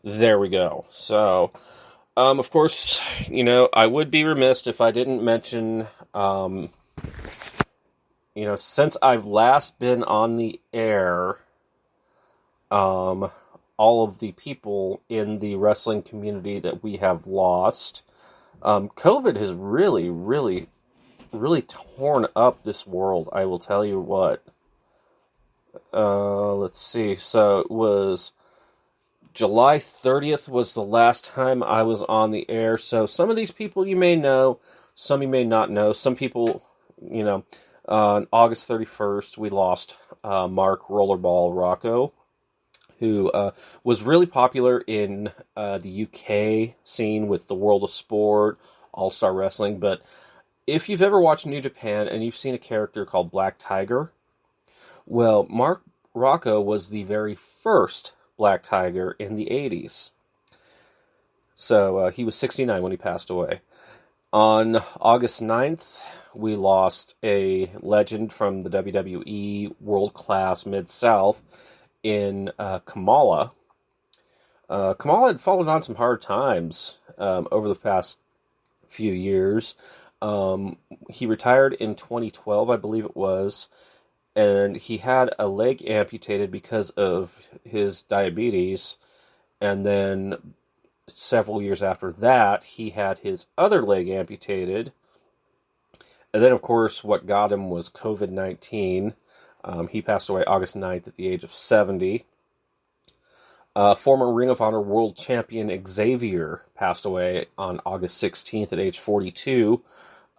There we go. So, of course, I would be remiss if I didn't mention, um, since I've last been on the air, um, all of the people in the wrestling community that we have lost. COVID has really, really, really torn up this world. I will tell you what. Let's see. So it was July 30th was the last time I was on the air. So some of these people you may know, some you may not know. Some people, you know, on August 31st, we lost Mark Rollerball Rocco, who was really popular in the UK scene with the World of Sport, All Star Wrestling. But if you've ever watched New Japan and you've seen a character called Black Tiger, well, Mark Rocco was the very first Black Tiger in the 80s. So he was 69 when he passed away. On August 9th, we lost a legend from the WWE World Class Mid-South in Kamala. Kamala had fallen on some hard times over the past few years. He retired in 2012, I believe it was, and he had a leg amputated because of his diabetes, and then several years after that, he had his other leg amputated, and then, of course, what got him was COVID-19. He passed away August 9th at the age of 70. Former Ring of Honor World Champion Xavier passed away on August 16th at age 42.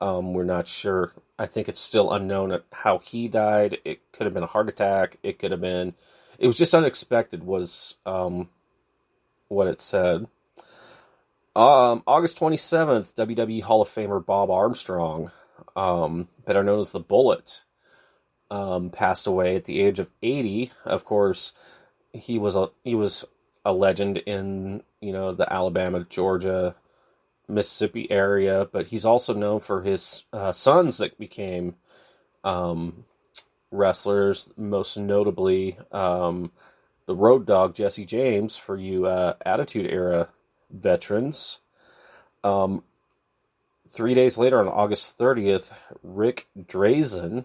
We're not sure. I think it's still unknown how he died. It could have been a heart attack. It could have been... It was just unexpected was what it said. August 27th, WWE Hall of Famer Bob Armstrong, better known as the Bullet, passed away at the age of 80. Of course, he was a legend in, the Alabama, Georgia, Mississippi area, but he's also known for his sons that became wrestlers, most notably the Road Dogg Jesse James, for you Attitude Era veterans. 3 days later, on August 30th, Rick Drazen,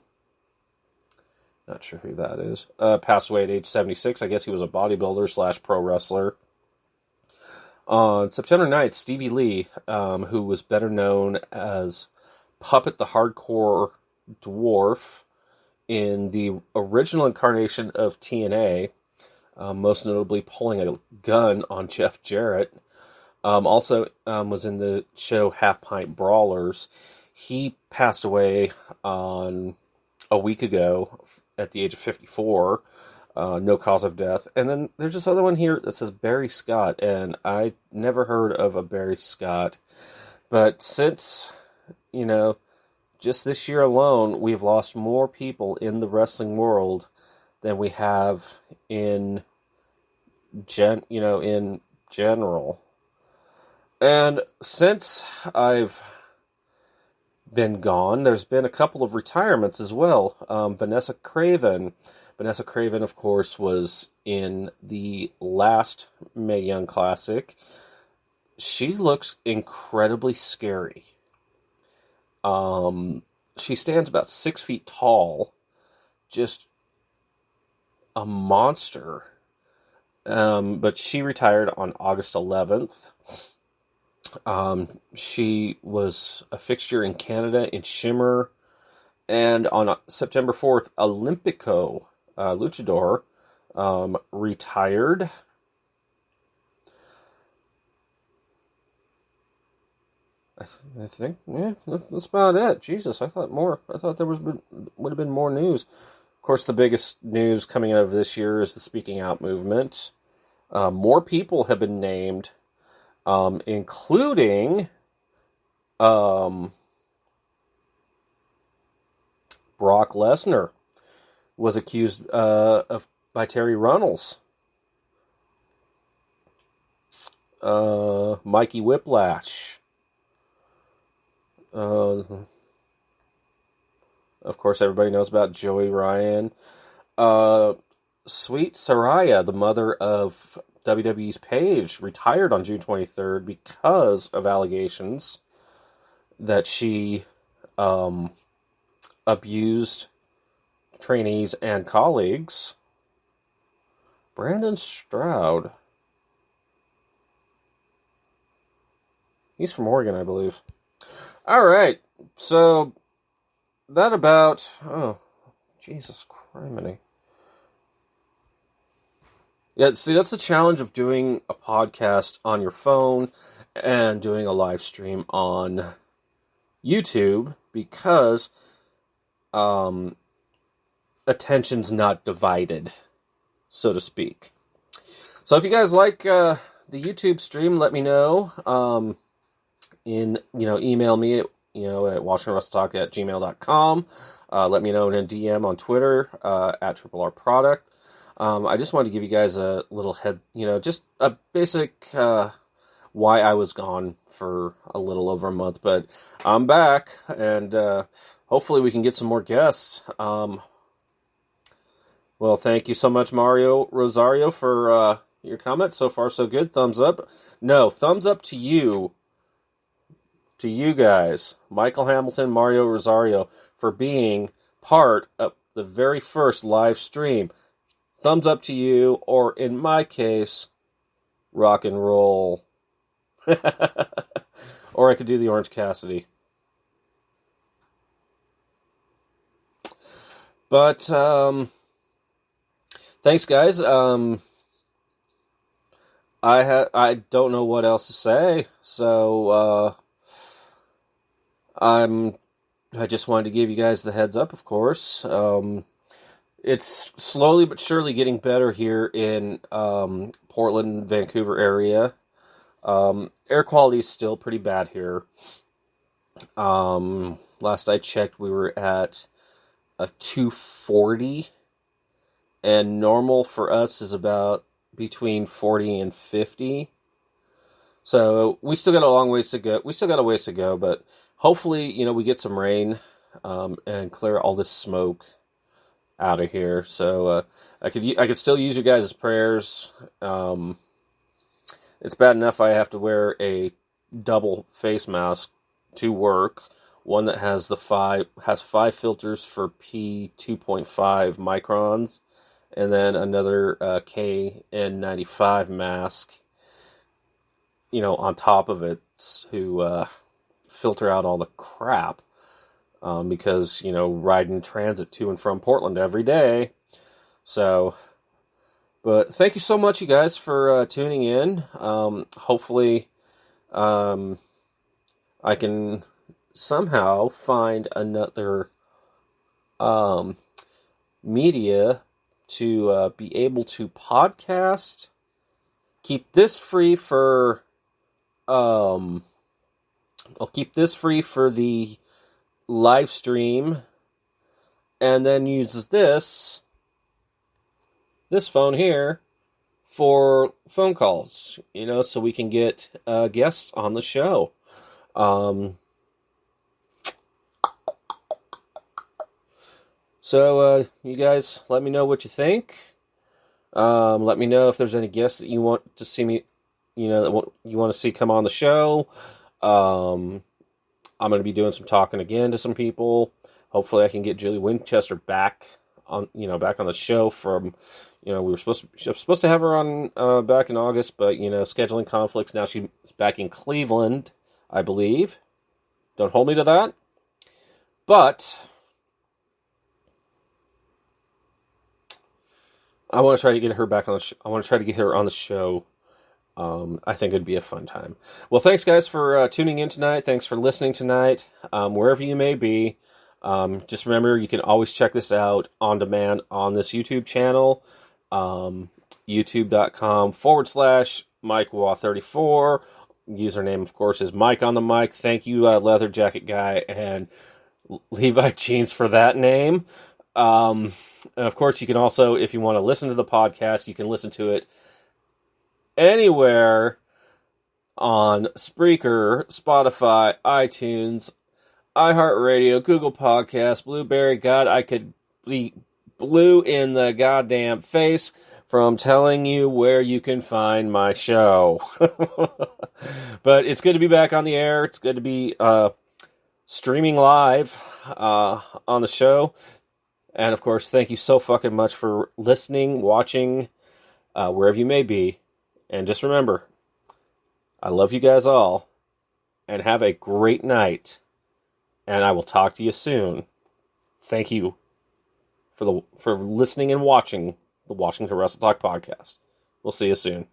not sure who that is, passed away at age 76. I guess he was a bodybuilder slash pro wrestler. On September 9th, Stevie Lee, who was better known as Puppet the Hardcore Dwarf in the original incarnation of TNA, most notably pulling a gun on Jeff Jarrett, also was in the show Half Pint Brawlers. He passed away on a week ago at the age of 54. No cause of death. And then there's this other one here that says Barry Scott, and I never heard of a Barry Scott. But since, just this year alone, we've lost more people in the wrestling world than we have in in general. And since I've been gone, there's been a couple of retirements as well. Vanessa Craven, of course, was in the last Mae Young Classic. She looks incredibly scary. She stands about 6 feet tall, just a monster. But she retired on August 11th. She was a fixture in Canada in Shimmer. And on September 4th, Olympico Luchador retired. I think, yeah, that's about it. Jesus, I thought more. I thought there would have been more news. Of course, the biggest news coming out of this year is the Speaking Out movement. More people have been named, including Brock Lesnar was accused by Terry Runnels. Mikey Whiplash. Of course, everybody knows about Joey Ryan. Sweet Saraya, the mother of WWE's Paige, retired on June 23rd because of allegations that she abused trainees and colleagues. Brandon Stroud. He's from Oregon, I believe. All right, so that about... Oh, Jesus criminy. Yeah, see, that's the challenge of doing a podcast on your phone and doing a live stream on YouTube, because attention's not divided, so to speak. So if you guys like the YouTube stream, let me know. Email me at WashingtonWrestleTalk@gmail.com. Let me know in a DM on Twitter at Triple R Product. I just wanted to give you guys a little just a basic why I was gone for a little over a month, but I'm back, and hopefully we can get some more guests. Well, thank you so much, Mario Rosario, for your comment. So far, so good. Thumbs up. No, thumbs up to you. To you guys, Michael Hamilton, Mario Rosario, for being part of the very first live stream. Thumbs up to you, or in my case, rock and roll. Or I could do the Orange Cassidy. But, thanks, guys. I don't know what else to say, so, I just wanted to give you guys the heads up, of course. It's slowly but surely getting better here in Portland, Vancouver area. Air quality is still pretty bad here. Last I checked, we were at a 240, and normal for us is about between 40 and 50. So we still got a long ways to go. We still got a ways to go, but hopefully, we get some rain and clear all this smoke out of here. So I could still use you guys' prayers. It's bad enough I have to wear a double face mask to work. One that has five filters for P2.5 microns, and then another KN95 mask, on top of it to filter out all the crap, because, riding transit to and from Portland every day. So, but thank you so much, you guys, for tuning in. Hopefully, I can somehow find another media to be able to podcast. Keep this free for I'll keep this free for the live stream, and then use this phone here for phone calls, so we can get guests on the show. So you guys, let me know what you think. Let me know if there's any guests that you want to see me, that you want to see come on the show. I'm going to be doing some talking again to some people. Hopefully I can get Julie Winchester back on the show from, we were supposed to have her on back in August, but, scheduling conflicts. Now she's back in Cleveland, I believe. Don't hold me to that. But I want to try to get her back on the I want to try to get her on the show. I think it'd be a fun time. Well, thanks, guys, for tuning in tonight. Thanks for listening tonight, wherever you may be. Just remember, you can always check this out on demand on this YouTube channel, youtube.com/MikeWaugh34. Username, of course, is Mike on the mic. Thank you, Leather Jacket Guy and Levi Jeans, for that name. And of course, you can also, if you want to listen to the podcast, you can listen to it anywhere on Spreaker, Spotify, iTunes, iHeartRadio, Google Podcasts, Blueberry. God, I could be blue in the goddamn face from telling you where you can find my show. But it's good to be back on the air. It's good to be streaming live on the show. And of course, thank you so fucking much for listening, watching, wherever you may be. And just remember, I love you guys all. And have a great night. And I will talk to you soon. Thank you for listening and watching the Washington Wrestle Talk podcast. We'll see you soon.